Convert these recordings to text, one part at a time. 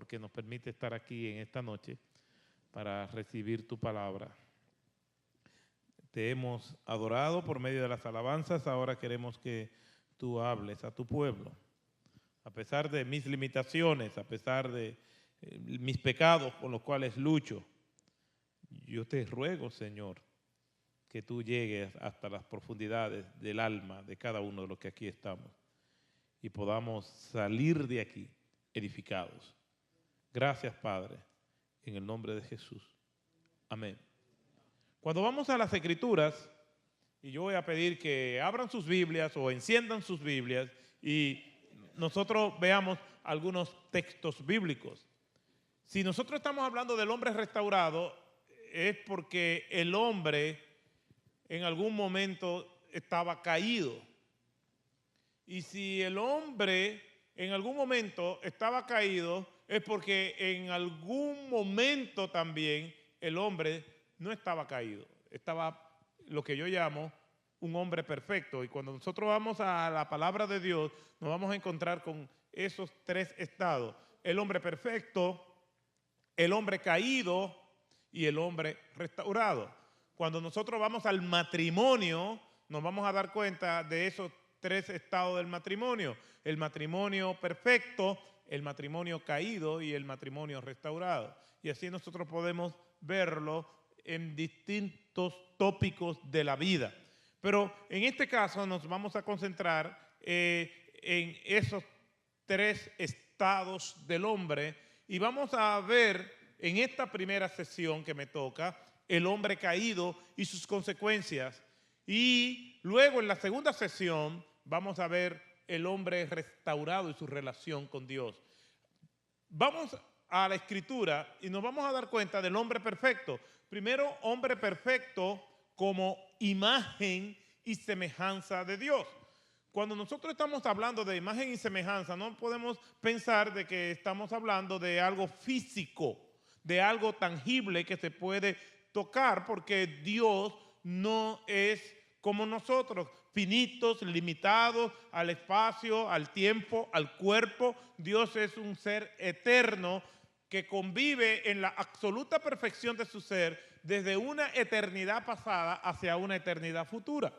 porque nos permite estar aquí en esta noche para recibir tu palabra. Te hemos adorado por medio de las alabanzas, ahora queremos que tú hables a tu pueblo. A pesar de mis limitaciones, a pesar de mis pecados con los cuales lucho, yo te ruego, Señor, que tú llegues hasta las profundidades del alma de cada uno de los que aquí estamos y podamos salir de aquí edificados. Gracias, Padre, en el nombre de Jesús. Amén. Cuando vamos a las Escrituras, y yo voy a pedir que abran sus Biblias o enciendan sus Biblias y nosotros veamos algunos textos bíblicos. Si nosotros estamos hablando del hombre restaurado, es porque el hombre en algún momento estaba caído. Y si el hombre en algún momento estaba caído, es porque en algún momento también el hombre no estaba caído. Estaba lo que yo llamo un hombre perfecto. Y cuando nosotros vamos a la palabra de Dios, nos vamos a encontrar con esos tres estados. El hombre perfecto, el hombre caído y el hombre restaurado. Cuando nosotros vamos al matrimonio, nos vamos a dar cuenta de esos tres estados del matrimonio. El matrimonio perfecto, el matrimonio caído y el matrimonio restaurado. Y así nosotros podemos verlo en distintos tópicos de la vida. Pero en este caso nos vamos a concentrar en esos tres estados del hombre y vamos a ver en esta primera sesión que me toca el hombre caído y sus consecuencias. Y luego en la segunda sesión vamos a ver el hombre restaurado y su relación con Dios. Vamos a la Escritura y nos vamos a dar cuenta del hombre perfecto. Primero, hombre perfecto como imagen y semejanza de Dios. Cuando nosotros estamos hablando de imagen y semejanza, no podemos pensar de que estamos hablando de algo físico, de algo tangible que se puede tocar, porque Dios no es como nosotros, finitos, limitados al espacio, al tiempo, al cuerpo. Dios es un ser eterno que convive en la absoluta perfección de su ser desde una eternidad pasada hacia una eternidad futura.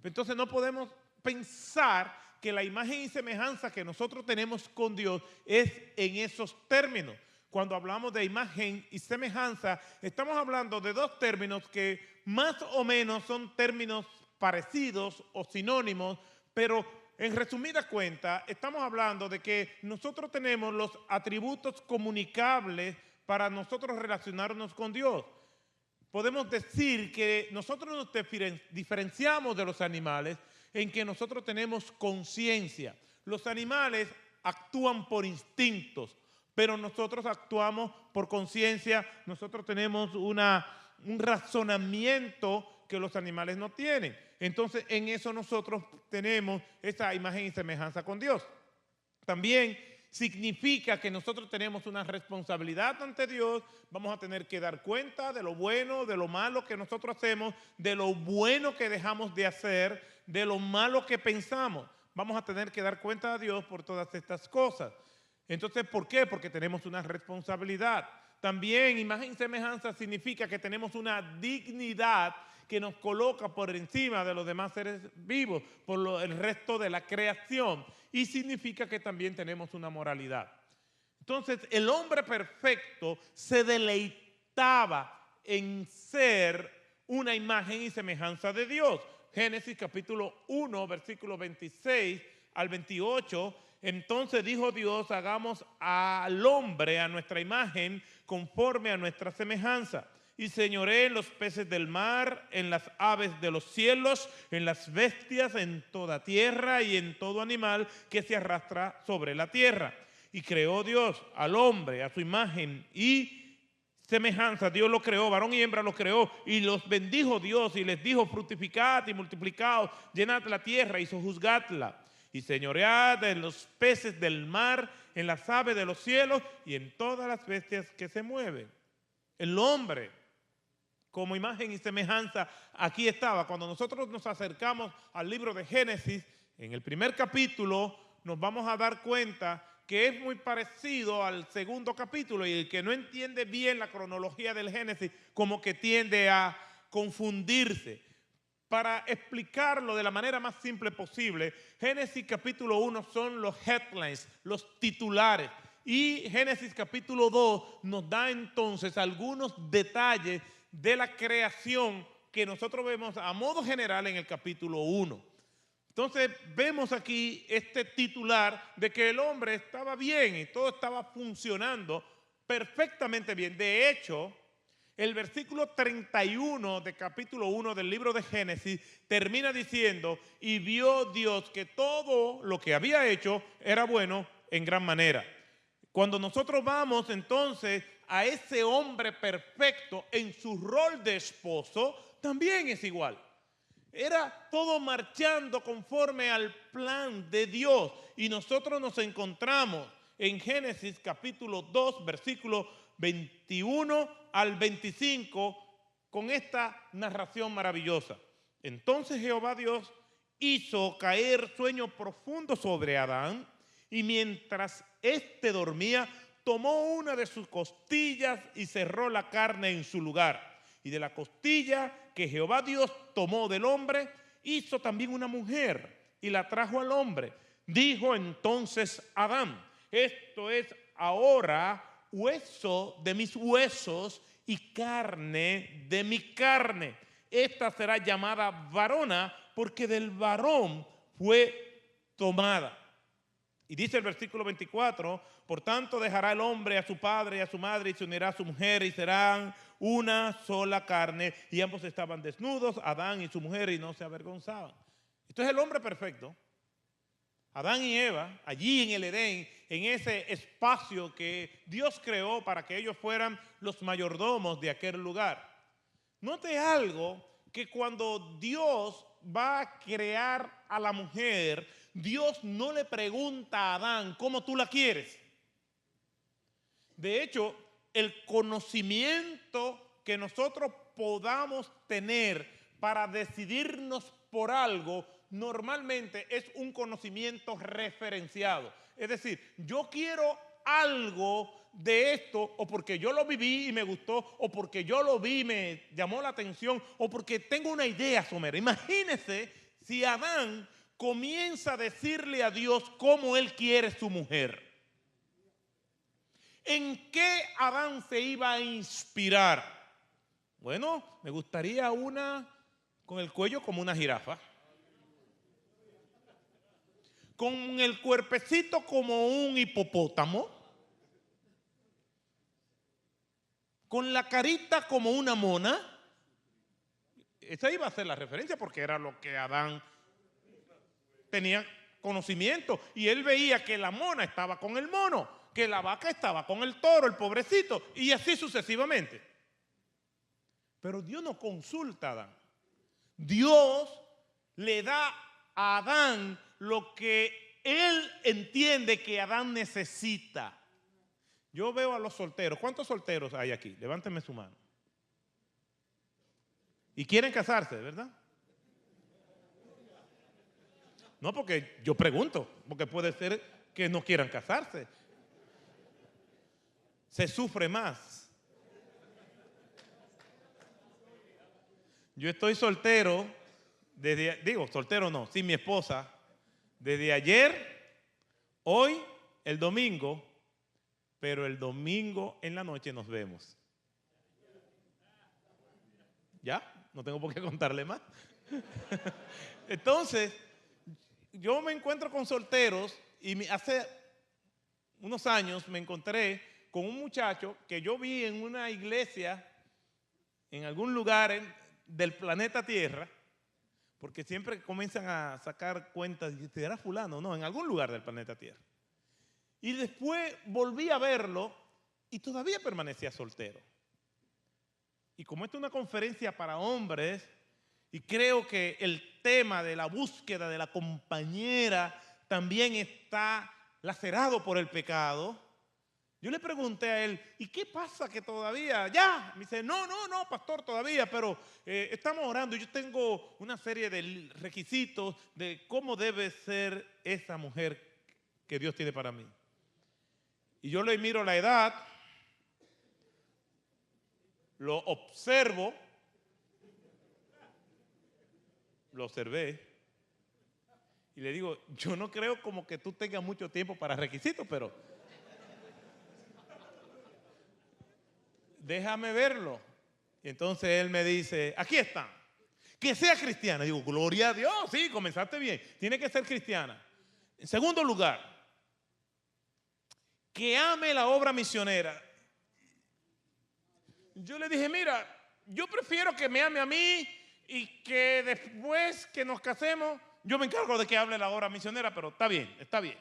Entonces no podemos pensar que la imagen y semejanza que nosotros tenemos con Dios es en esos términos. Cuando hablamos de imagen y semejanza, estamos hablando de dos términos que más o menos son términos parecidos o sinónimos, pero en resumida cuenta, estamos hablando de que nosotros tenemos los atributos comunicables para nosotros relacionarnos con Dios. Podemos decir que nosotros nos diferenciamos de los animales en que nosotros tenemos conciencia. Los animales actúan por instintos, pero nosotros actuamos por conciencia. Nosotros tenemos un razonamiento que los animales no tienen. Entonces, en eso nosotros tenemos esa imagen y semejanza con Dios. También significa que nosotros tenemos una responsabilidad ante Dios. Vamos a tener que dar cuenta de lo bueno, de lo malo que nosotros hacemos, de lo bueno que dejamos de hacer, de lo malo que pensamos. Vamos a tener que dar cuenta a Dios por todas estas cosas. Entonces, ¿por qué? Porque tenemos una responsabilidad. También imagen y semejanza significa que tenemos una dignidad que nos coloca por encima de los demás seres vivos, por el resto de la creación. Y significa que también tenemos una moralidad. Entonces, el hombre perfecto se deleitaba en ser una imagen y semejanza de Dios. Génesis capítulo 1, versículo 26 al 28. Entonces dijo Dios, hagamos al hombre a nuestra imagen, conforme a nuestra semejanza. Y señoré en los peces del mar, en las aves de los cielos, en las bestias, en toda tierra y en todo animal que se arrastra sobre la tierra. Y creó Dios al hombre a su imagen y semejanza. Dios lo creó, varón y hembra lo creó, y los bendijo Dios y les dijo, fructificad y multiplicaos, llenad la tierra y sojuzgadla. Y señoread en los peces del mar, en las aves de los cielos y en todas las bestias que se mueven. El hombre, como imagen y semejanza, aquí estaba. Cuando nosotros nos acercamos al libro de Génesis, en el primer capítulo, nos vamos a dar cuenta que es muy parecido al segundo capítulo, y el que no entiende bien la cronología del Génesis como que tiende a confundirse. Para explicarlo de la manera más simple posible, Génesis capítulo 1 son los headlines, los titulares, y Génesis capítulo 2 nos da entonces algunos detalles de la creación que nosotros vemos a modo general en el capítulo 1. Entonces vemos aquí este titular de que el hombre estaba bien y todo estaba funcionando perfectamente bien. De hecho, el versículo 31 de capítulo 1 del libro de Génesis termina diciendo: y vio Dios que todo lo que había hecho era bueno en gran manera. Cuando nosotros vamos entonces a ese hombre perfecto en su rol de esposo, también es igual. Era todo marchando conforme al plan de Dios. Y nosotros nos encontramos en Génesis capítulo 2, versículo 21 al 25, con esta narración maravillosa. Entonces Jehová Dios hizo caer sueño profundo sobre Adán, y mientras éste dormía, tomó una de sus costillas y cerró la carne en su lugar. Y de la costilla que Jehová Dios tomó del hombre, hizo también una mujer y la trajo al hombre. Dijo entonces Adán: esto es ahora hueso de mis huesos y carne de mi carne. Esta será llamada varona, porque del varón fue tomada. Y dice el versículo 24: por tanto dejará el hombre a su padre y a su madre, y se unirá a su mujer, y serán una sola carne. Y ambos estaban desnudos, Adán y su mujer, y no se avergonzaban. Esto es el hombre perfecto. Adán y Eva, allí en el Edén, en ese espacio que Dios creó para que ellos fueran los mayordomos de aquel lugar. Note algo, que cuando Dios va a crear a la mujer, Dios no le pregunta a Adán cómo tú la quieres. De hecho, el conocimiento que nosotros podamos tener para decidirnos por algo normalmente es un conocimiento referenciado. Es decir, yo quiero algo de esto, o porque yo lo viví y me gustó, o porque yo lo vi y me llamó la atención, o porque tengo una idea somera. Imagínese si Adán comienza a decirle a Dios cómo él quiere su mujer. ¿En qué Adán se iba a inspirar? Bueno, me gustaría una con el cuello como una jirafa, con el cuerpecito como un hipopótamo, con la carita como una mona. Esa iba a ser la referencia, porque era lo que Adán tenía conocimiento. Y él veía que la mona estaba con el mono, que la vaca estaba con el toro, el pobrecito, y así sucesivamente. Pero Dios no consulta a Adán. Dios le da a Adán lo que él entiende que Adán necesita. Yo veo a los solteros. ¿Cuántos solteros hay aquí? Levánteme su mano. Y quieren casarse, ¿verdad? No, porque yo pregunto, porque puede ser que no quieran casarse. Se sufre más. Yo estoy soltero, soltero no, sin mi esposa, desde ayer, hoy, el domingo, pero el domingo en la noche nos vemos. ¿Ya? No tengo por qué contarle más. Entonces, yo me encuentro con solteros, y hace unos años me encontré con un muchacho que yo vi en una iglesia en algún lugar del planeta Tierra, porque siempre comienzan a sacar cuentas, y ¿será fulano? No, en algún lugar del planeta Tierra. Y después volví a verlo y todavía permanecía soltero. Y como esta es una conferencia para hombres, y creo que el tema de la búsqueda de la compañera también está lacerado por el pecado, yo le pregunté a él: ¿y qué pasa que todavía? Ya, me dice: no, pastor, todavía, pero estamos orando. Yo tengo una serie de requisitos de cómo debe ser esa mujer que Dios tiene para mí. Y yo le miro la edad, lo observo, lo observé, y le digo, yo no creo como que tú tengas mucho tiempo para requisitos, pero déjame verlo. Y entonces él me dice, aquí están, que sea cristiana. Digo, gloria a Dios, sí, comenzaste bien, tiene que ser cristiana. En segundo lugar, que ame la obra misionera. Yo le dije, mira, yo prefiero que me ame a mí y que después que nos casemos, yo me encargo de que hable la obra misionera, pero está bien, está bien.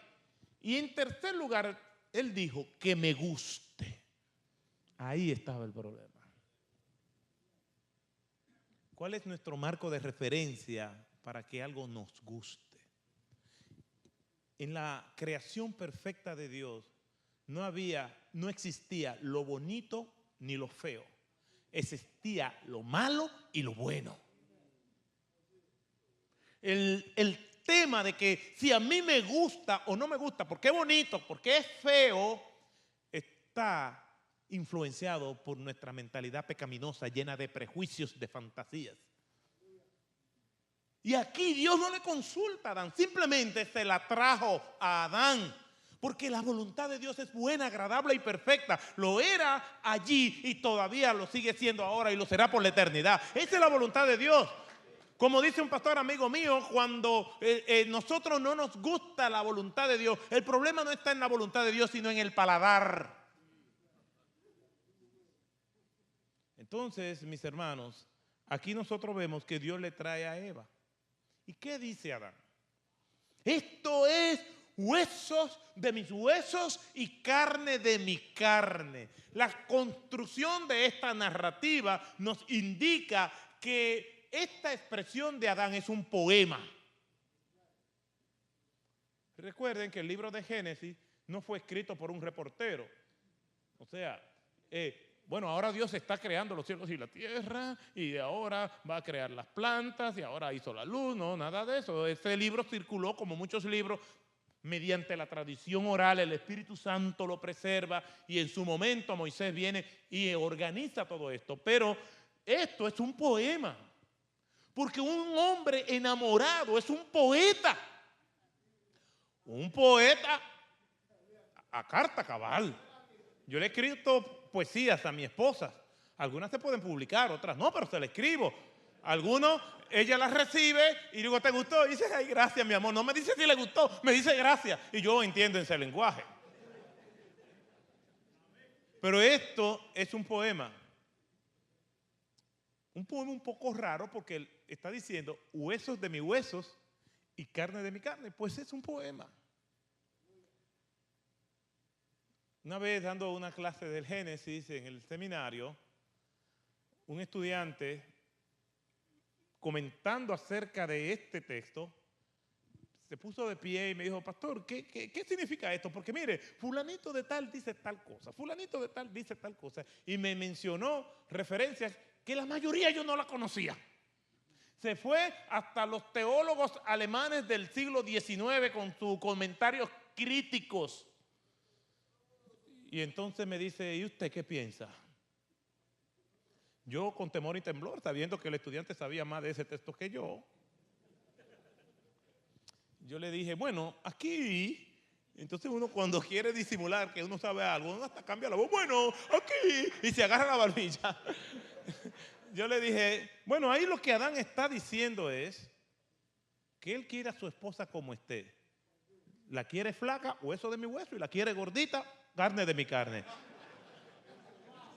Y en tercer lugar, él dijo que me guste. Ahí estaba el problema. ¿Cuál es nuestro marco de referencia para que algo nos guste? En la creación perfecta de Dios no existía lo bonito ni lo feo. Existía lo malo y lo bueno. El tema de que si a mí me gusta o no me gusta, porque es bonito, porque es feo, está influenciado por nuestra mentalidad pecaminosa llena de prejuicios, de fantasías. Y aquí Dios no le consulta a Adán, simplemente se la trajo a Adán. Porque la voluntad de Dios es buena, agradable y perfecta. Lo era allí y todavía lo sigue siendo ahora y lo será por la eternidad. Esa es la voluntad de Dios. Como dice un pastor amigo mío, cuando nosotros no nos gusta la voluntad de Dios, el problema no está en la voluntad de Dios, sino en el paladar. Entonces, mis hermanos, aquí nosotros vemos que Dios le trae a Eva. ¿Y qué dice Adán? Esto es huesos de mis huesos y carne de mi carne. La construcción de esta narrativa nos indica que esta expresión de Adán es un poema. Recuerden que el libro de Génesis no fue escrito por un reportero. O sea, bueno, ahora Dios está creando los cielos y la tierra y ahora va a crear las plantas y ahora hizo la luz. No, nada de eso. Este libro circuló como muchos libros mediante la tradición oral. El Espíritu Santo lo preserva y en su momento Moisés viene y organiza todo esto. Pero esto es un poema. Porque un hombre enamorado es un poeta. Un poeta a carta cabal. Yo le he escrito poesías a mi esposa. Algunas se pueden publicar, otras no, pero se las escribo. Algunos, ella las recibe y digo, ¿te gustó? Y dice, ay, gracias, mi amor. No me dice si le gustó, me dice gracias. Y yo entiendo ese lenguaje. Pero esto es un poema. Un poema un poco raro porque él está diciendo huesos de mis huesos y carne de mi carne. Pues es un poema. Una vez dando una clase del Génesis en el seminario, un estudiante comentando acerca de este texto se puso de pie y me dijo, pastor, ¿qué significa esto? Porque mire, fulanito de tal dice tal cosa, fulanito de tal dice tal cosa. Y me mencionó referencias que la mayoría yo no la conocía. Se fue hasta los teólogos alemanes del siglo XIX con sus comentarios críticos. Y entonces me dice, ¿y usted qué piensa? Yo con temor y temblor, sabiendo que el estudiante sabía más de ese texto que yo le dije, bueno, aquí, entonces uno cuando quiere disimular que uno sabe algo, uno hasta cambia la voz, bueno, aquí, y se agarra la barbilla. Yo le dije, bueno, ahí lo que Adán está diciendo es que él quiere a su esposa como esté. La quiere flaca, hueso de mi hueso, y la quiere gordita, carne de mi carne.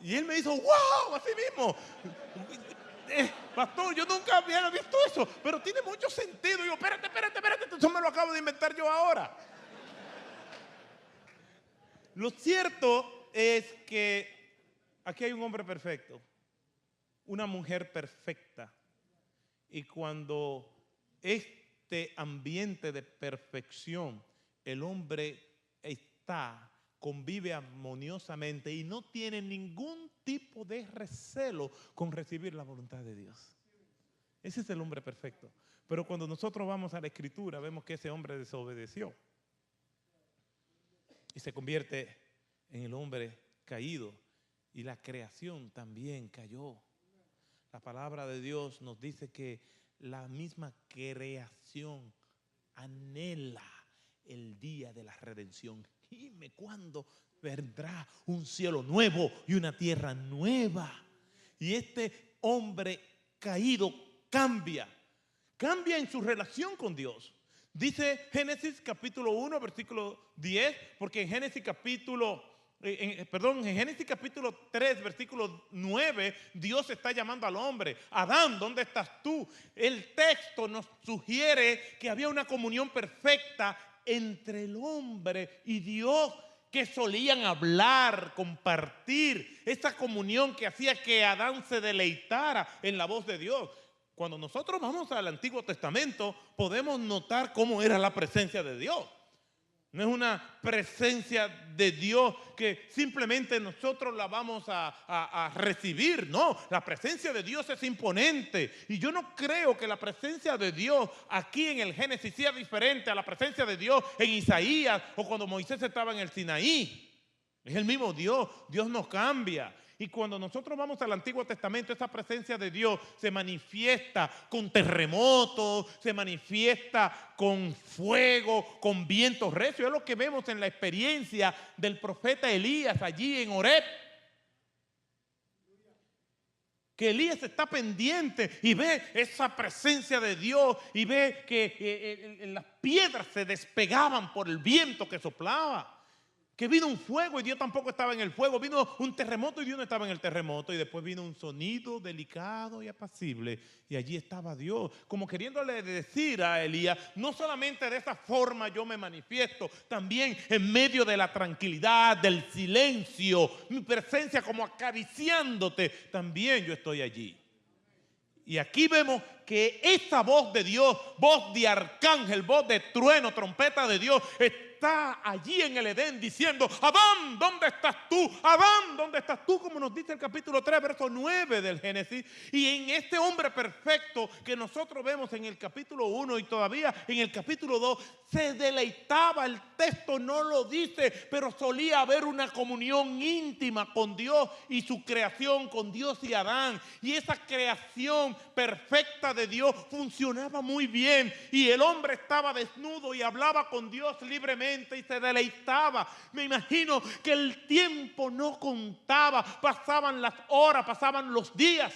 Y él me dijo, wow, así mismo. Pastor, yo nunca había visto eso, pero tiene mucho sentido. Y yo, espérate, eso me lo acabo de inventar yo ahora. Lo cierto es que aquí hay un hombre perfecto, una mujer perfecta. Y cuando este ambiente de perfección, el hombre convive armoniosamente y no tiene ningún tipo de recelo con recibir la voluntad de Dios. Ese es el hombre perfecto. Pero cuando nosotros vamos a la Escritura, vemos que ese hombre desobedeció y se convierte en el hombre caído y la creación también cayó. La palabra de Dios nos dice que la misma creación anhela el día de la redención. Dime cuándo vendrá un cielo nuevo y una tierra nueva. Y este hombre caído cambia en su relación con Dios. Dice Génesis capítulo 1, versículo 10, porque en Génesis capítulo 3, versículo 9, Dios está llamando al hombre. Adán, ¿dónde estás tú? El texto nos sugiere que había una comunión perfecta entre el hombre y Dios, que solían hablar, compartir, esa comunión que hacía que Adán se deleitara en la voz de Dios. Cuando nosotros vamos al Antiguo Testamento, podemos notar cómo era la presencia de Dios. No es una presencia de Dios que simplemente nosotros la vamos a recibir. No, la presencia de Dios es imponente. Y yo no creo que la presencia de Dios aquí en el Génesis sea diferente a la presencia de Dios en Isaías o cuando Moisés estaba en el Sinaí. Es el mismo Dios. Dios no cambia. Y cuando nosotros vamos al Antiguo Testamento, esa presencia de Dios se manifiesta con terremotos, se manifiesta con fuego, con vientos recios. Es lo que vemos en la experiencia del profeta Elías allí en Horeb. Que Elías está pendiente y ve esa presencia de Dios y ve que las piedras se despegaban por el viento que soplaba. Que vino un fuego y Dios tampoco estaba en el fuego. Vino un terremoto y Dios no estaba en el terremoto. Y después vino un sonido delicado y apacible. Y allí estaba Dios, como queriéndole decir a Elías: no solamente de esa forma yo me manifiesto, también en medio de la tranquilidad, del silencio, mi presencia como acariciándote, también yo estoy allí. Y aquí vemos que esa voz de Dios, voz de arcángel, voz de trueno, trompeta de Dios, está allí en el Edén diciendo: Adán, ¿dónde estás tú? Adán, ¿dónde estás tú? Como nos dice el capítulo 3, verso 9 del Génesis. Y en este hombre perfecto que nosotros vemos en el capítulo 1 y todavía en el capítulo 2, se deleitaba. El texto no lo dice, pero solía haber una comunión íntima con Dios y su creación, con Dios y Adán. Y esa creación perfecta de Dios funcionaba muy bien. Y el hombre estaba desnudo y hablaba con Dios libremente y se deleitaba. Me imagino que el tiempo no contaba. Pasaban las horas, pasaban los días.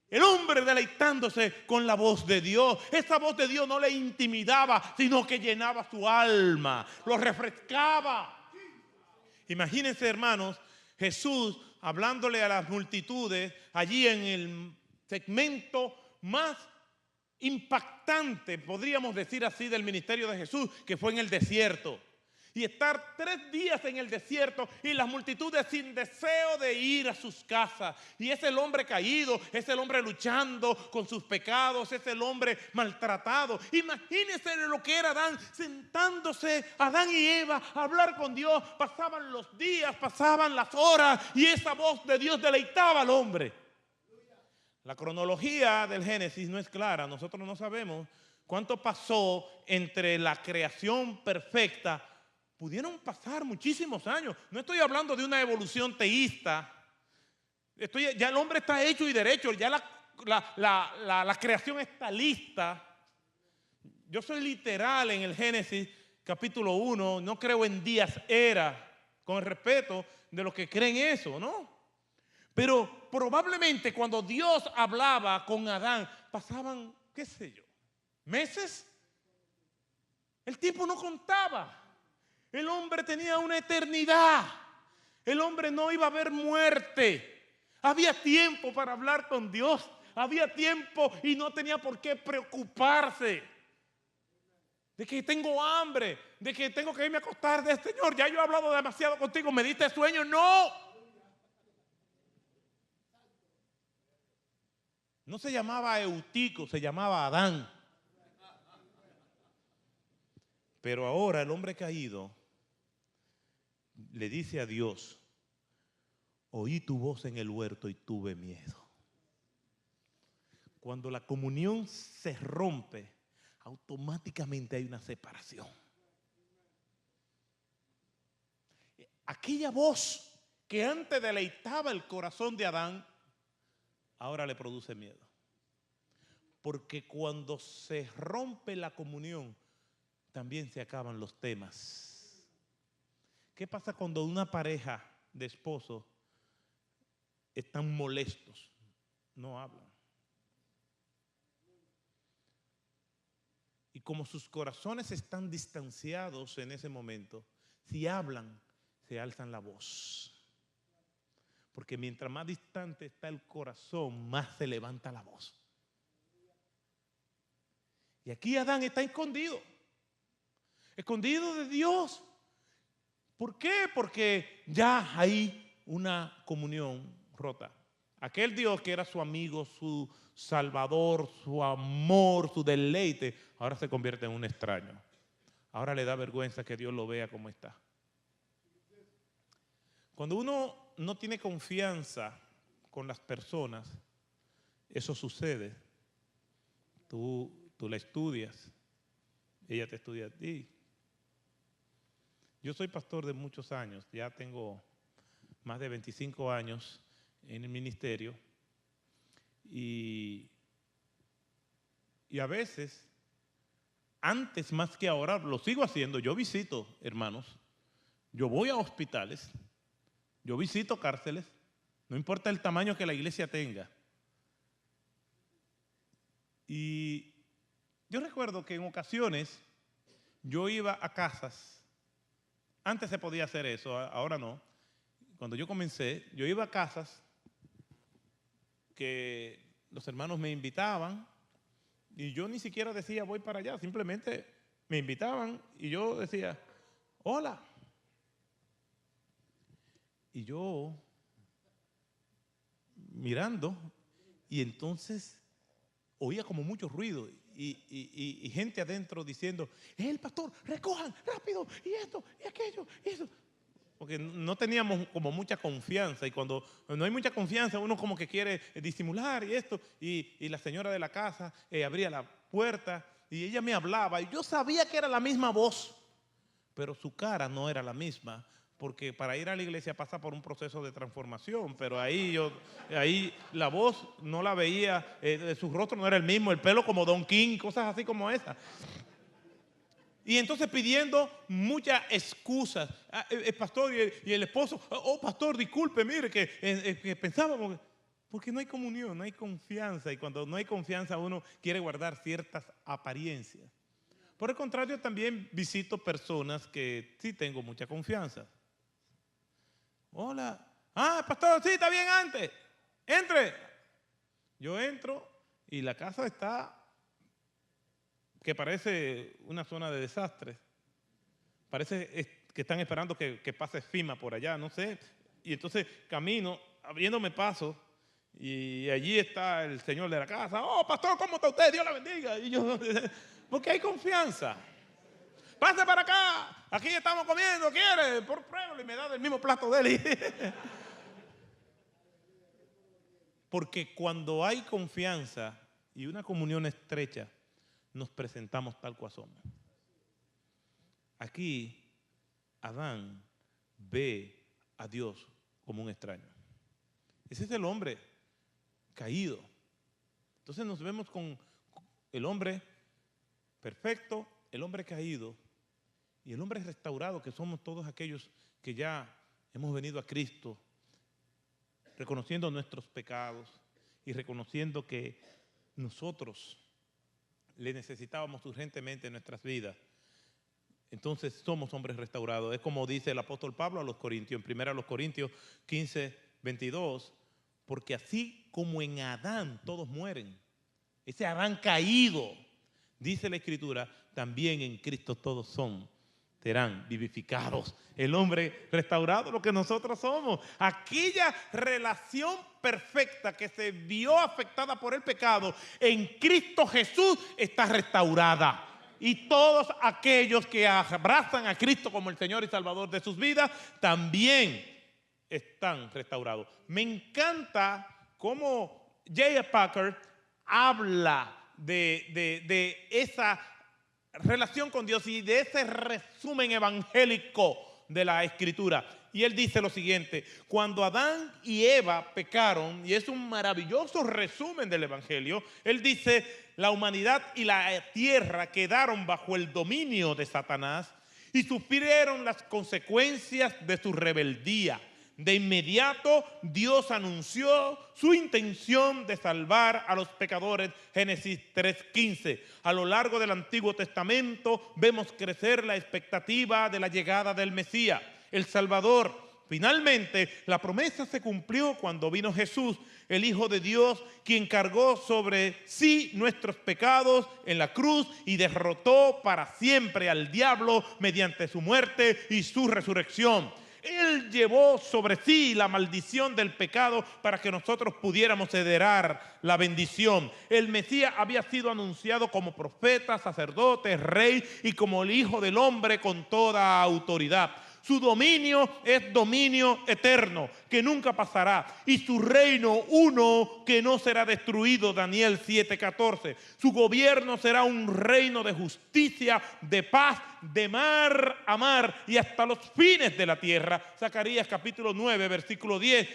El hombre deleitándose con la voz de Dios. Esa voz de Dios no le intimidaba, sino que llenaba su alma, lo refrescaba. Imagínense, hermanos, Jesús hablándole a las multitudes allí en el segmento más impactante, podríamos decir así, del ministerio de Jesús, que fue en el desierto. Y estar 3 días en el desierto y las multitudes sin deseo de ir a sus casas. Y es el hombre caído, es el hombre luchando con sus pecados, es el hombre maltratado. Imagínense lo que era Adán, sentándose Adán y Eva a hablar con Dios. Pasaban los días, pasaban las horas y esa voz de Dios deleitaba al hombre. La cronología del Génesis no es clara. Nosotros no sabemos cuánto pasó entre la creación perfecta. Pudieron pasar muchísimos años. No estoy hablando de una evolución teísta. Ya el hombre está hecho y derecho. Ya la creación está lista. Yo soy literal en el Génesis capítulo 1. No creo en días era, con el respeto de los que creen eso, ¿no? Pero probablemente cuando Dios hablaba con Adán, pasaban, qué sé yo, meses. El tiempo no contaba. El hombre tenía una eternidad. El hombre no iba a ver muerte. Había tiempo para hablar con Dios. Había tiempo y no tenía por qué preocuparse de que tengo hambre, de que tengo que irme a acostar. Señor, ya yo he hablado demasiado contigo, ¿me diste sueño? No. No se llamaba Eutico, se llamaba Adán. Pero ahora el hombre caído le dice a Dios: oí tu voz en el huerto y tuve miedo. Cuando la comunión se rompe, automáticamente hay una separación. aquella voz que antes deleitaba el corazón de Adán, ahora le produce miedo. Porque cuando se rompe la comunión, también se acaban los temas. ¿Qué pasa cuando una pareja de esposos están molestos? No hablan. Y como sus corazones están distanciados en ese momento, si hablan, se alzan la voz. Porque mientras más distante está el corazón, más se levanta la voz. Y aquí Adán está escondido de Dios. ¿Por qué? Porque ya hay una comunión rota. Aquel Dios que era su amigo, su salvador, su amor, su deleite, ahora se convierte en un extraño. Ahora le da vergüenza que Dios lo vea como está. Cuando uno no tiene confianza con las personas, eso sucede. Tú la estudias, ella te estudia a ti. Yo soy pastor de muchos años, ya tengo más de 25 años en el ministerio y a veces, antes más que ahora, lo sigo haciendo. Yo visito hermanos, yo voy a hospitales, yo visito cárceles, no importa el tamaño que la iglesia tenga. Y yo recuerdo que en ocasiones yo iba a casas. Antes se podía hacer eso, ahora no. Cuando yo comencé, yo iba a casas que los hermanos me invitaban y yo ni siquiera decía voy para allá, simplemente me invitaban y yo decía, hola. Y yo mirando y entonces oía como mucho ruido y gente adentro diciendo, es el pastor, recojan rápido, y esto, y aquello, y eso. Porque no teníamos como mucha confianza y cuando no hay mucha confianza uno como que quiere disimular y esto. Y la señora de la casa abría la puerta y ella me hablaba y yo sabía que era la misma voz, pero su cara no era la misma. Porque para ir a la iglesia pasa por un proceso de transformación, pero ahí la voz no la veía, su rostro no era el mismo, el pelo como Don King, cosas así como esas. Y entonces pidiendo muchas excusas. El pastor y el esposo, oh pastor, disculpe, mire que pensábamos, porque no hay comunión, no hay confianza, y cuando no hay confianza uno quiere guardar ciertas apariencias. Por el contrario, también visito personas que sí tengo mucha confianza. Hola. Ah, pastor, sí, está bien antes. Entre. Yo entro y la casa está que parece una zona de desastre. Parece que están esperando que pase FEMA por allá, no sé. Y entonces camino, abriéndome paso, y allí está el señor de la casa. Oh, pastor, ¿cómo está usted? Dios la bendiga. Y yo, porque hay confianza. Pase para acá, aquí estamos comiendo, ¿quiere? Por prueba, y me da del mismo plato de él. Porque cuando hay confianza y una comunión estrecha, nos presentamos tal cual somos. Aquí, Adán ve a Dios como un extraño. Ese es el hombre caído. Entonces nos vemos con el hombre perfecto, el hombre caído y el hombre restaurado, que somos todos aquellos que ya hemos venido a Cristo, reconociendo nuestros pecados y reconociendo que nosotros le necesitábamos urgentemente en nuestras vidas. Entonces somos hombres restaurados. Es como dice el apóstol Pablo a los Corintios, en 1 Corintios 15, 22, porque así como en Adán todos mueren, ese Adán caído, dice la Escritura, también en Cristo todos serán vivificados. El hombre restaurado, lo que nosotros somos. Aquella relación perfecta que se vio afectada por el pecado, en Cristo Jesús está restaurada. Y todos aquellos que abrazan a Cristo como el Señor y Salvador de sus vidas, también están restaurados. Me encanta cómo J.I. Packer habla de esa relación con Dios y de ese resumen evangélico de la Escritura. Y él dice lo siguiente: cuando Adán y Eva pecaron, y es un maravilloso resumen del Evangelio, él dice, la humanidad y la tierra quedaron bajo el dominio de Satanás y sufrieron las consecuencias de su rebeldía. De inmediato Dios anunció su intención de salvar a los pecadores. Génesis 3:15. A lo largo del Antiguo Testamento vemos crecer la expectativa de la llegada del Mesías, el Salvador. Finalmente, la promesa se cumplió cuando vino Jesús, el Hijo de Dios, quien cargó sobre sí nuestros pecados en la cruz y derrotó para siempre al diablo mediante su muerte y su resurrección. Él llevó sobre sí la maldición del pecado para que nosotros pudiéramos heredar la bendición. El Mesías había sido anunciado como profeta, sacerdote, rey y como el Hijo del Hombre con toda autoridad. Su dominio es dominio eterno, que nunca pasará, y su reino uno que no será destruido, Daniel 7:14. Su gobierno será un reino de justicia, de paz, de mar a mar y hasta los fines de la tierra. Zacarías capítulo 9, versículo 10.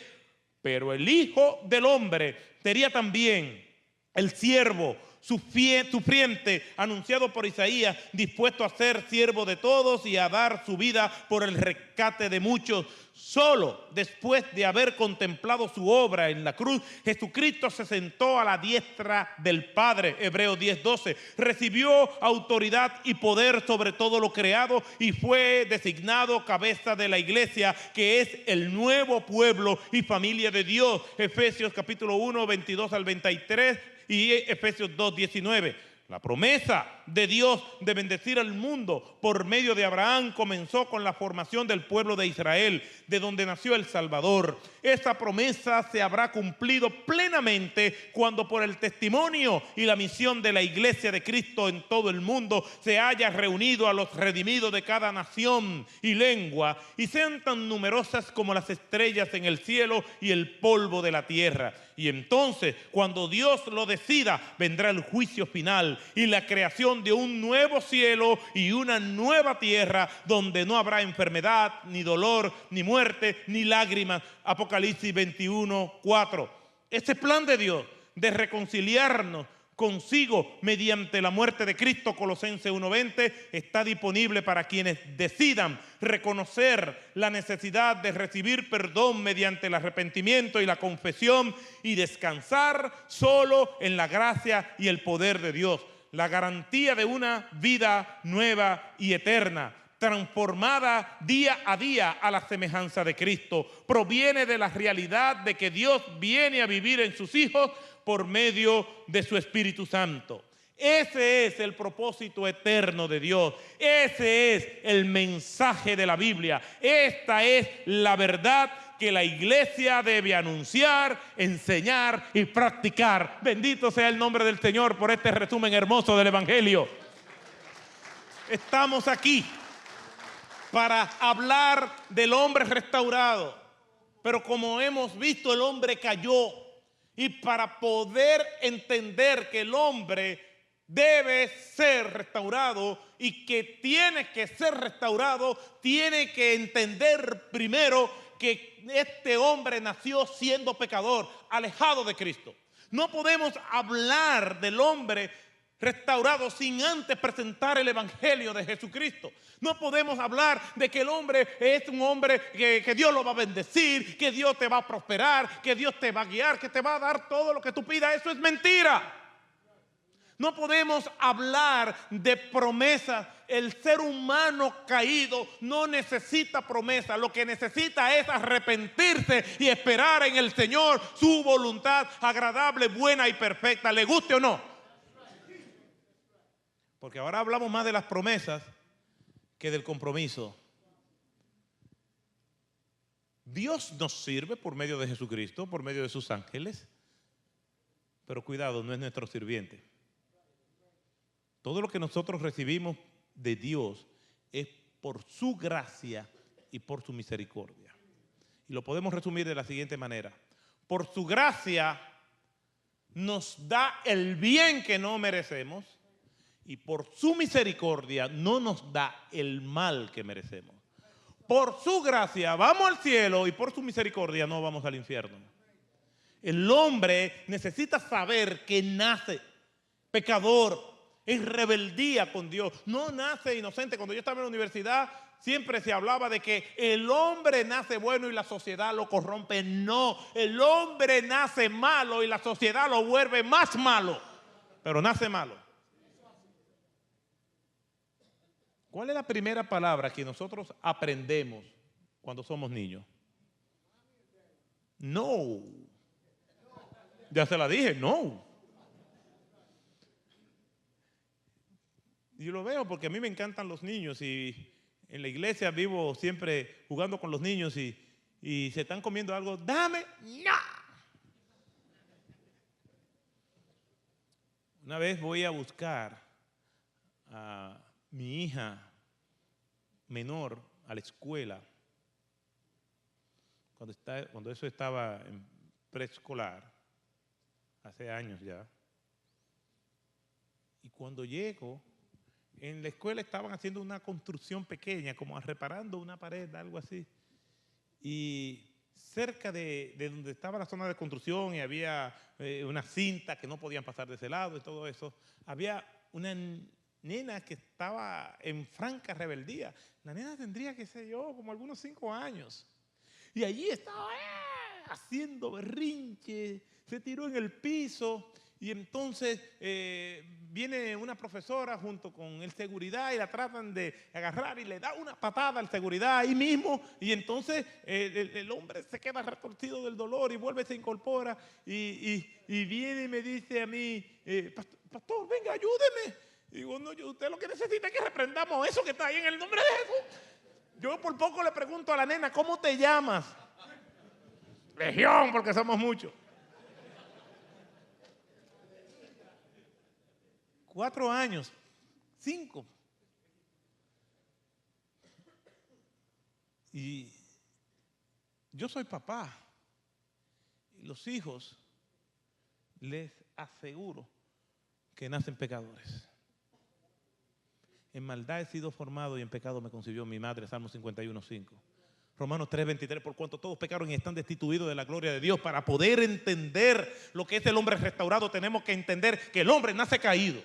Pero el Hijo del Hombre sería también el siervo sufriente, anunciado por Isaías, dispuesto a ser siervo de todos y a dar su vida por el rescate de muchos. Solo después de haber contemplado su obra en la cruz, Jesucristo se sentó a la diestra del Padre, Hebreos 10:12. Recibió autoridad y poder sobre todo lo creado y fue designado cabeza de la iglesia, que es el nuevo pueblo y familia de Dios, Efesios capítulo 1, 22 al 23 y Efesios 2:19. La promesa de Dios de bendecir al mundo por medio de Abraham comenzó con la formación del pueblo de Israel, de donde nació el Salvador. Esa promesa se habrá cumplido plenamente cuando por el testimonio y la misión de la iglesia de Cristo en todo el mundo se haya reunido a los redimidos de cada nación y lengua y sean tan numerosas como las estrellas en el cielo y el polvo de la tierra. Y entonces, cuando Dios lo decida, vendrá el juicio final y la creación de un nuevo cielo y una nueva tierra donde no habrá enfermedad, ni dolor, ni muerte, ni lágrimas. Apocalipsis 21:4. Este plan de Dios de reconciliarnos consigo mediante la muerte de Cristo, Colosenses 1:20, está disponible para quienes decidan reconocer la necesidad de recibir perdón mediante el arrepentimiento y la confesión y descansar solo en la gracia y el poder de Dios. La garantía de una vida nueva y eterna, transformada día a día a la semejanza de Cristo, proviene de la realidad de que Dios viene a vivir en sus hijos por medio de su Espíritu Santo. Ese es el propósito eterno de Dios. Ese es el mensaje de la Biblia. Esta es la verdad que la iglesia debe anunciar, enseñar y practicar. Bendito sea el nombre del Señor por este resumen hermoso del Evangelio. Estamos aquí para hablar del hombre restaurado, pero como hemos visto, el hombre cayó, y para poder entender que el hombre debe ser restaurado y que tiene que ser restaurado, tiene que entender primero que este hombre nació siendo pecador, alejado de Cristo. No podemos hablar del hombre restaurado sin antes presentar el Evangelio de Jesucristo. No podemos hablar de que el hombre es un hombre que Dios lo va a bendecir, que Dios te va a prosperar, que Dios te va a guiar, que te va a dar todo lo que tú pidas. Eso es mentira. No podemos hablar de promesas. El ser humano caído no necesita promesa. Lo que necesita es arrepentirse y esperar en el Señor su voluntad agradable, buena y perfecta, le guste o no. Porque ahora hablamos más de las promesas que del compromiso. Dios nos sirve por medio de Jesucristo, por medio de sus ángeles, pero cuidado, no es nuestro sirviente. Todo lo que nosotros recibimos de Dios es por su gracia y por su misericordia. Y lo podemos resumir de la siguiente manera: por su gracia nos da el bien que no merecemos, y por su misericordia no nos da el mal que merecemos. Por su gracia vamos al cielo y por su misericordia no vamos al infierno. El hombre necesita saber que nace pecador, en rebeldía con Dios. No nace inocente. Cuando yo estaba en la universidad siempre se hablaba de que el hombre nace bueno y la sociedad lo corrompe. No, el hombre nace malo y la sociedad lo vuelve más malo. Pero nace malo. ¿Cuál es la primera palabra que nosotros aprendemos cuando somos niños? No. Ya se la dije, no. Yo lo veo porque a mí me encantan los niños y en la iglesia vivo siempre jugando con los niños y se están comiendo algo. ¡Dame! ¡No! Una vez voy a buscar a mi hija menor a la escuela, cuando eso estaba en preescolar, hace años ya. Y cuando llego, en la escuela estaban haciendo una construcción pequeña, como reparando una pared, algo así. Y cerca de donde estaba la zona de construcción y había una cinta que no podían pasar de ese lado y todo eso, había una nena que estaba en franca rebeldía. La nena tendría, qué sé yo, como algunos 5 años. Y allí estaba haciendo berrinche, se tiró en el piso y entonces viene una profesora junto con el seguridad y la tratan de agarrar y le da una patada al seguridad ahí mismo y entonces el hombre se queda retorcido del dolor y vuelve, se incorpora y viene y me dice a mí, pastor, venga, ayúdeme. Y digo, no, usted lo que necesita es que reprendamos eso que está ahí en el nombre de Jesús. Yo por poco le pregunto a la nena, ¿cómo te llamas? Legión, porque somos muchos. 4 años, 5. Y yo soy papá. Y los hijos, les aseguro que nacen pecadores. En maldad he sido formado y en pecado me concibió mi madre, Salmo 51:5. Romanos 3:23, por cuanto todos pecaron y están destituidos de la gloria de Dios. Para poder entender lo que es el hombre restaurado, tenemos que entender que el hombre nace caído.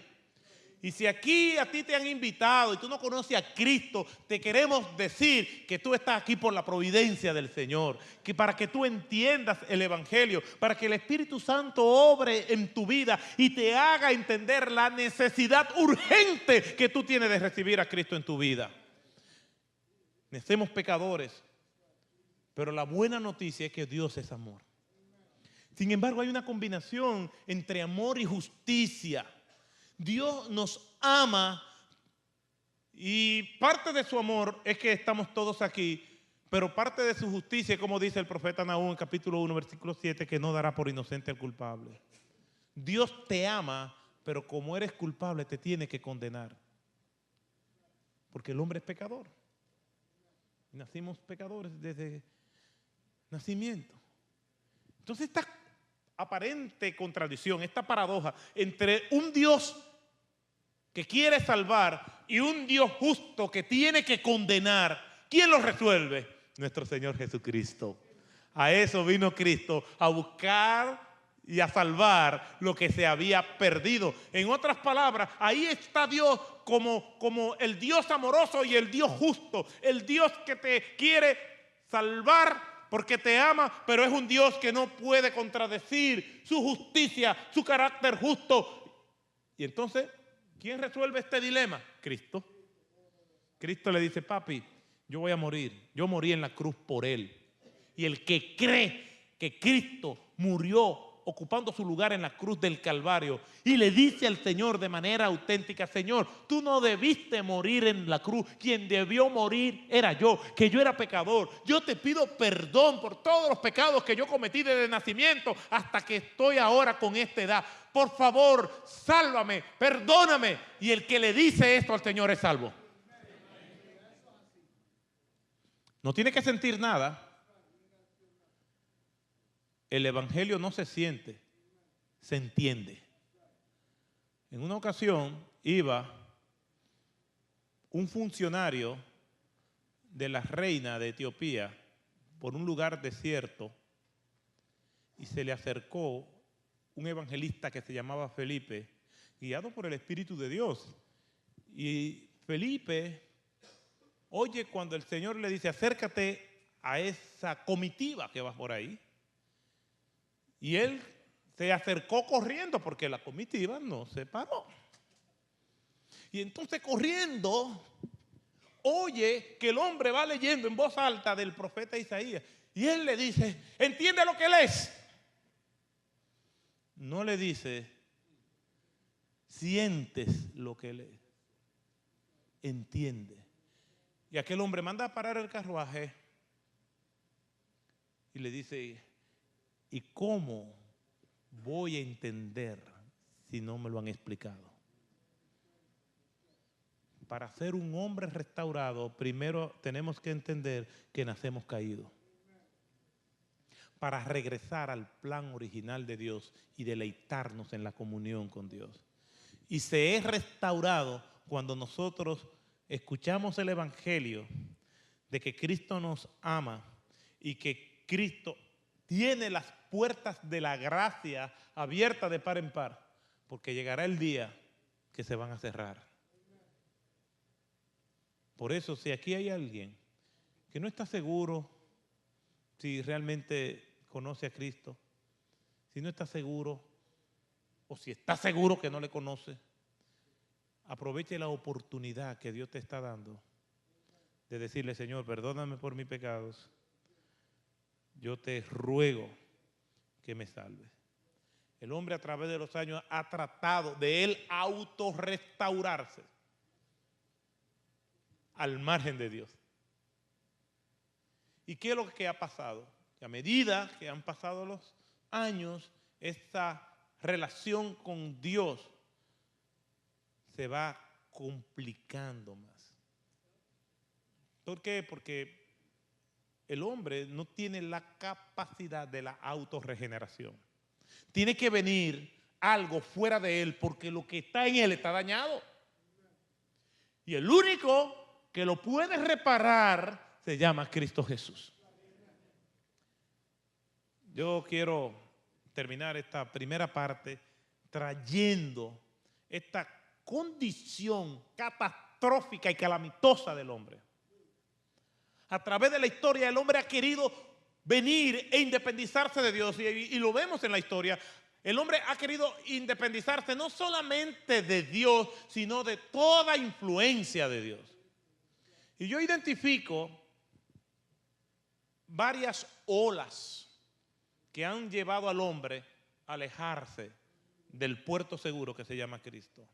Y si aquí a ti te han invitado y tú no conoces a Cristo, te queremos decir que tú estás aquí por la providencia del Señor, que para que tú entiendas el Evangelio, para que el Espíritu Santo obre en tu vida y te haga entender la necesidad urgente que tú tienes de recibir a Cristo en tu vida. Nacemos pecadores, pero la buena noticia es que Dios es amor. Sin embargo, hay una combinación entre amor y justicia. Dios nos ama y parte de su amor es que estamos todos aquí, pero parte de su justicia, como dice el profeta Nahum en capítulo 1, versículo 7, que no dará por inocente al culpable. Dios te ama, pero como eres culpable te tiene que condenar, porque el hombre es pecador. Nacimos pecadores desde nacimiento. Entonces esta aparente contradicción, esta paradoja entre un Dios que quiere salvar y un Dios justo que tiene que condenar, ¿quién lo resuelve? Nuestro Señor Jesucristo. A eso vino Cristo, a buscar y a salvar lo que se había perdido. En otras palabras, ahí está Dios como el Dios amoroso y el Dios justo, el Dios que te quiere salvar porque te ama, pero es un Dios que no puede contradecir su justicia, su carácter justo. Y entonces, ¿quién resuelve este dilema? Cristo. Cristo le dice, papi, yo voy a morir. Yo morí en la cruz por él. Y el que cree que Cristo murió ocupando su lugar en la cruz del Calvario y le dice al Señor de manera auténtica, Señor, tú no debiste morir en la cruz, quien debió morir era yo, que yo era pecador. Yo te pido perdón por todos los pecados que yo cometí desde el nacimiento hasta que estoy ahora con esta edad. Por favor, sálvame, perdóname. Y el que le dice esto al Señor es salvo. No tiene que sentir nada. El evangelio no se siente, se entiende. En una ocasión iba un funcionario de la reina de Etiopía por un lugar desierto y se le acercó un evangelista que se llamaba Felipe, guiado por el Espíritu de Dios. Y Felipe oye cuando el Señor le dice, acércate a esa comitiva que va por ahí. Y él se acercó corriendo porque la comitiva no se paró. Y entonces corriendo, oye que el hombre va leyendo en voz alta del profeta Isaías. Y él le dice, ¿entiende lo que lees? No le dice, sientes lo que lees. Entiende. Y aquel hombre manda a parar el carruaje y le dice, ¿y cómo voy a entender si no me lo han explicado? Para ser un hombre restaurado, primero tenemos que entender que nacemos caídos. Para regresar al plan original de Dios y deleitarnos en la comunión con Dios. Y se es restaurado cuando nosotros escuchamos el Evangelio de que Cristo nos ama y que Cristo tiene las puertas de la gracia abiertas de par en par, porque llegará el día que se van a cerrar. Por eso, si aquí hay alguien que no está seguro si realmente conoce a Cristo, si no está seguro o si está seguro que no le conoce, aproveche la oportunidad que Dios te está dando de decirle, Señor, perdóname por mis pecados, yo te ruego que me salves. El hombre a través de los años ha tratado de él autorrestaurarse al margen de Dios. ¿Y qué es lo que ha pasado? Que a medida que han pasado los años, esta relación con Dios se va complicando más. ¿Por qué? Porque el hombre no tiene la capacidad de la autorregeneración. Tiene que venir algo fuera de él porque lo que está en él está dañado. Y el único que lo puede reparar se llama Cristo Jesús. Yo quiero terminar esta primera parte trayendo esta condición catastrófica y calamitosa del hombre. A través de la historia el hombre ha querido venir e independizarse de Dios y lo vemos en la historia. El hombre ha querido independizarse no solamente de Dios, sino de toda influencia de Dios. Y yo identifico varias olas que han llevado al hombre a alejarse del puerto seguro que se llama Cristo.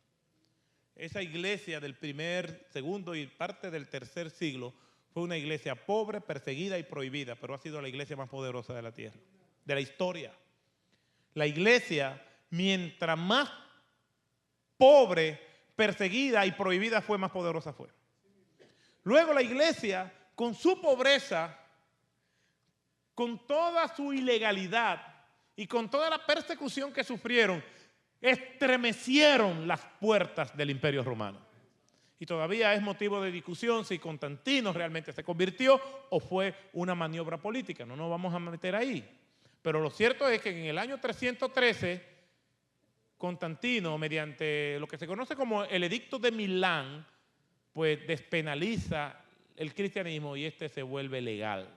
Esa iglesia del primer, segundo y parte del tercer siglo fue una iglesia pobre, perseguida y prohibida, pero ha sido la iglesia más poderosa de la tierra, de la historia. La iglesia, mientras más pobre, perseguida y prohibida fue, más poderosa fue. Luego la iglesia, con su pobreza, con toda su ilegalidad y con toda la persecución que sufrieron, estremecieron las puertas del Imperio Romano. Y todavía es motivo de discusión si Constantino realmente se convirtió o fue una maniobra política. No nos vamos a meter ahí. Pero lo cierto es que en el año 313, Constantino, mediante lo que se conoce como el Edicto de Milán, pues despenaliza el cristianismo y este se vuelve legal.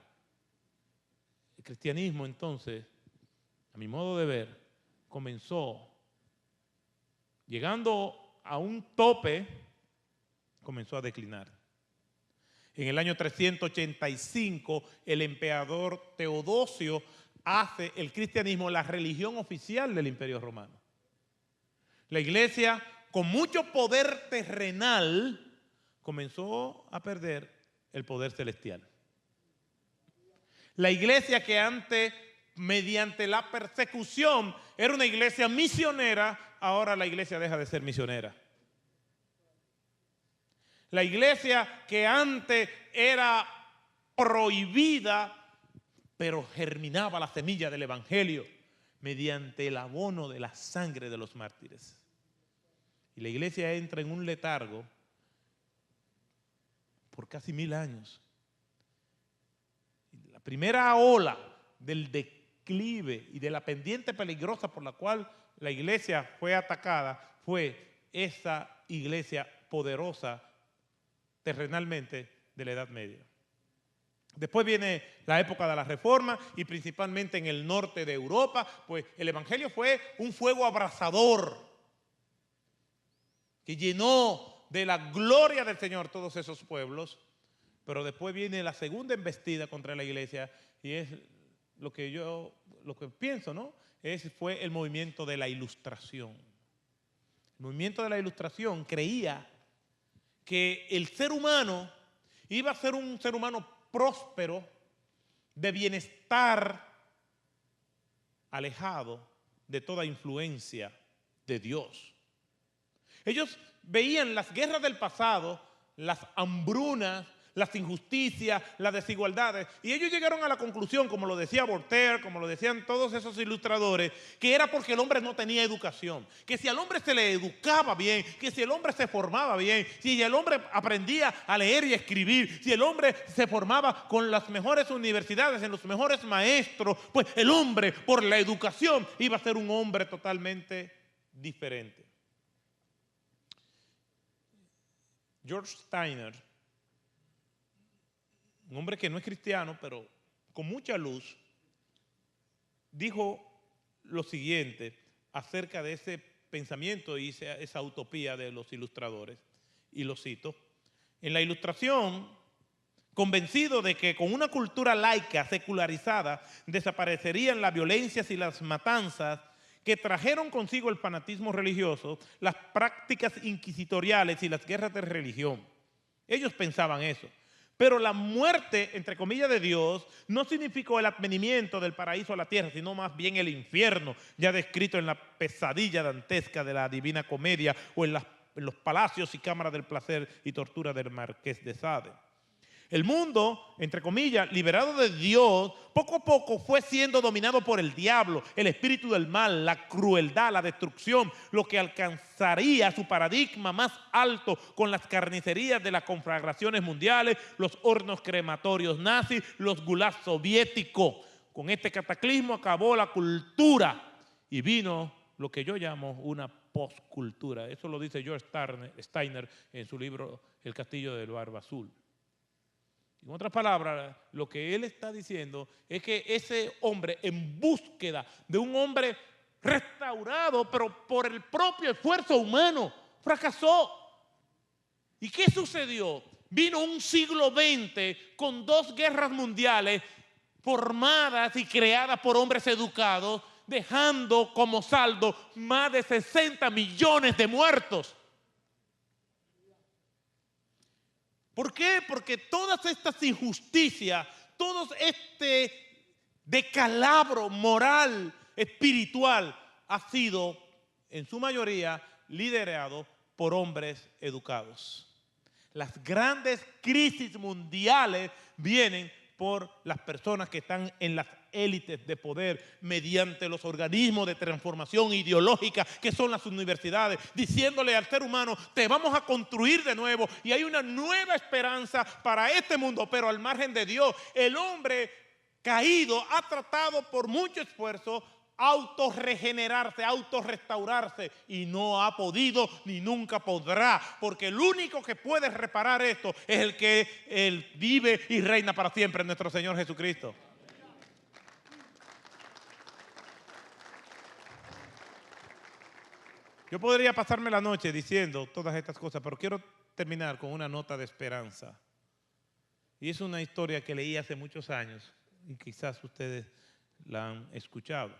El cristianismo entonces, a mi modo de ver, comenzó llegando a un tope, comenzó a declinar. En el año 385, el emperador Teodosio hace el cristianismo la religión oficial del Imperio Romano. La iglesia, con mucho poder terrenal, comenzó a perder el poder celestial. La iglesia que antes, mediante la persecución, era una iglesia misionera, ahora la iglesia deja de ser misionera. La iglesia que antes era prohibida, pero germinaba la semilla del evangelio mediante el abono de la sangre de los mártires. Y la iglesia entra en un letargo por casi 1000 años, primera ola del declive y de la pendiente peligrosa por la cual la iglesia fue atacada fue esa iglesia poderosa terrenalmente de la Edad Media. Después viene la época de la Reforma y principalmente en el norte de Europa, pues el evangelio fue un fuego abrasador que llenó de la gloria del Señor todos esos pueblos. Pero después viene la segunda embestida contra la iglesia y es lo que pienso, ¿no? Fue el movimiento de la Ilustración. El movimiento de la Ilustración creía que el ser humano iba a ser un ser humano próspero, de bienestar, alejado de toda influencia de Dios. Ellos veían las guerras del pasado, las hambrunas, las injusticias, las desigualdades, y ellos llegaron a la conclusión, como lo decía Voltaire, como lo decían todos esos ilustradores, que era porque el hombre no tenía educación, que si al hombre se le educaba bien, que si el hombre se formaba bien, si el hombre aprendía a leer y a escribir, si el hombre se formaba con las mejores universidades, en los mejores maestros, pues el hombre por la educación iba a ser un hombre totalmente diferente. George Steiner, un hombre que no es cristiano, pero con mucha luz, dijo lo siguiente acerca de ese pensamiento y esa utopía de los ilustradores, y lo cito: en la Ilustración, convencido de que con una cultura laica, secularizada, desaparecerían las violencias y las matanzas que trajeron consigo el fanatismo religioso, las prácticas inquisitoriales y las guerras de religión. Ellos pensaban eso. Pero la muerte, entre comillas, de Dios no significó el advenimiento del paraíso a la tierra, sino más bien el infierno, ya descrito en la pesadilla dantesca de la Divina Comedia o en los palacios y cámaras del placer y tortura del Marqués de Sade. El mundo, entre comillas, liberado de Dios, poco a poco fue siendo dominado por el diablo, el espíritu del mal, la crueldad, la destrucción, lo que alcanzaría su paradigma más alto con las carnicerías de las conflagraciones mundiales, los hornos crematorios nazis, los gulags soviéticos. Con este cataclismo acabó la cultura y vino lo que yo llamo una postcultura. Eso lo dice George Steiner en su libro El Castillo del Barba Azul. En otras palabras, lo que él está diciendo es que ese hombre, en búsqueda de un hombre restaurado, pero por el propio esfuerzo humano, fracasó. ¿Y qué sucedió? Vino un siglo XX con 2 guerras mundiales formadas y creadas por hombres educados, dejando como saldo más de 60 millones de muertos. ¿Por qué? Porque todas estas injusticias, todo este descalabro moral, espiritual, ha sido en su mayoría liderado por hombres educados. Las grandes crisis mundiales vienen por las personas que están en las élites de poder mediante los organismos de transformación ideológica que son las universidades, diciéndole al ser humano: te vamos a construir de nuevo y hay una nueva esperanza para este mundo, pero al margen de Dios. El hombre caído ha tratado por mucho esfuerzo autorregenerarse, autorrestaurarse, y no ha podido ni nunca podrá, porque el único que puede reparar esto es el que él vive y reina para siempre, nuestro Señor Jesucristo. Yo podría pasarme la noche diciendo todas estas cosas, pero quiero terminar con una nota de esperanza. Y es una historia que leí hace muchos años y quizás ustedes la han escuchado.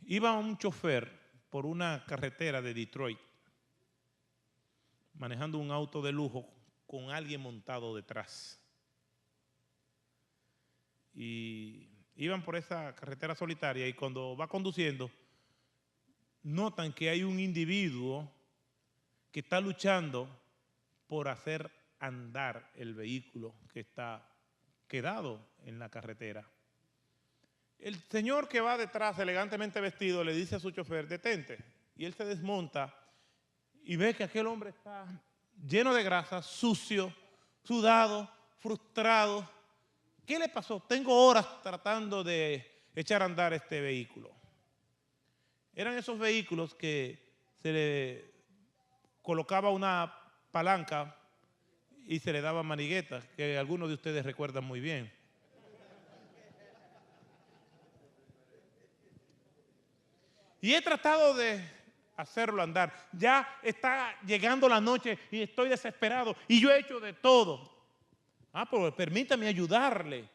Iba un chofer por una carretera de Detroit manejando un auto de lujo con alguien montado detrás. Y iban por esa carretera solitaria y cuando va conduciendo notan que hay un individuo que está luchando por hacer andar el vehículo que está quedado en la carretera. El señor que va detrás, elegantemente vestido, le dice a su chofer: detente. Y él se desmonta y ve que aquel hombre está lleno de grasa, sucio, sudado, frustrado. ¿Qué le pasó? Tengo horas tratando de echar a andar este vehículo. Eran esos vehículos que se le colocaba una palanca y se le daba maniguetas, que algunos de ustedes recuerdan muy bien. Y he tratado de hacerlo andar. Ya está llegando la noche y estoy desesperado y yo he hecho de todo. Pero permítame ayudarle.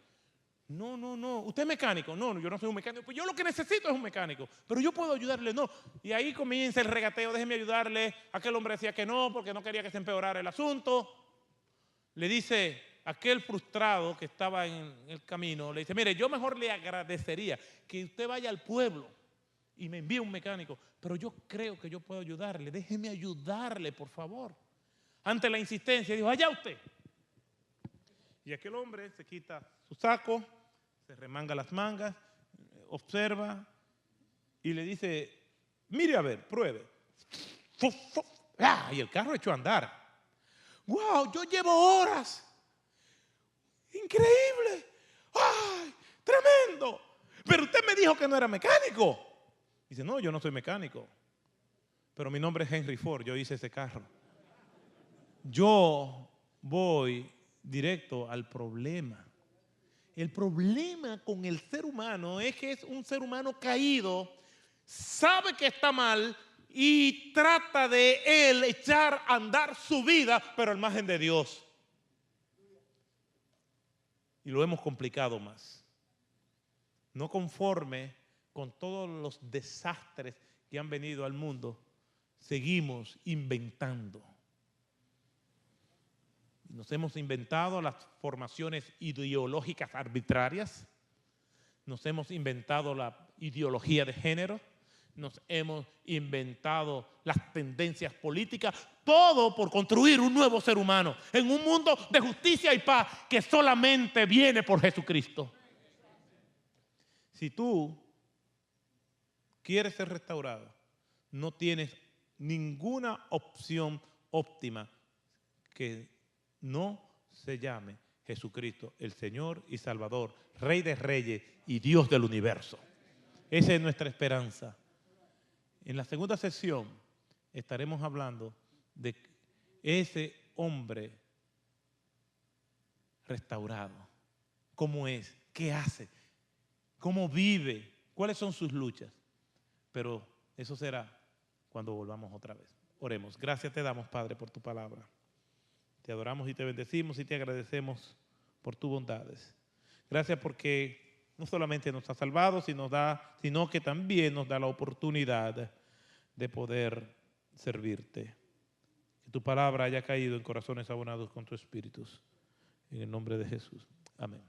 No. ¿Usted es mecánico? No, yo no soy un mecánico. Pues yo lo que necesito es un mecánico. Pero yo puedo ayudarle, no. Y ahí comienza el regateo, déjeme ayudarle. Aquel hombre decía que no, porque no quería que se empeorara el asunto. Le dice aquel frustrado que estaba en el camino, le dice, mire, yo mejor le agradecería que usted vaya al pueblo y me envíe un mecánico, pero yo creo que yo puedo ayudarle. Déjeme ayudarle, por favor. Ante la insistencia, dijo, allá usted. Y aquel hombre se quita su saco, se remanga las mangas, observa y le dice, mire a ver, pruebe. Y el carro echó a andar. ¡Wow! Yo llevo horas. ¡Increíble! ¡Ay! ¡Tremendo! Pero usted me dijo que no era mecánico. Dice, no, yo no soy mecánico. Pero mi nombre es Henry Ford, yo hice ese carro. Yo voy directo al problema. El problema con el ser humano es que es un ser humano caído, sabe que está mal y trata de él echar a andar su vida, pero al margen de Dios. Y lo hemos complicado más. No conforme con todos los desastres que han venido al mundo, seguimos inventando. Nos hemos inventado las formaciones ideológicas arbitrarias, nos hemos inventado la ideología de género, nos hemos inventado las tendencias políticas, todo por construir un nuevo ser humano en un mundo de justicia y paz que solamente viene por Jesucristo. Si tú quieres ser restaurado, no tienes ninguna opción óptima que no se llame Jesucristo, el Señor y Salvador, Rey de Reyes y Dios del universo. Esa es nuestra esperanza. En la segunda sesión estaremos hablando de ese hombre restaurado. ¿Cómo es? ¿Qué hace? ¿Cómo vive? ¿Cuáles son sus luchas? Pero eso será cuando volvamos otra vez. Oremos. Gracias te damos, Padre, por tu palabra. Te adoramos y te bendecimos y te agradecemos por tus bondades. Gracias porque no solamente nos ha salvado, sino que también nos da la oportunidad de poder servirte. Que tu palabra haya caído en corazones abonados con tu espíritu. En el nombre de Jesús. Amén.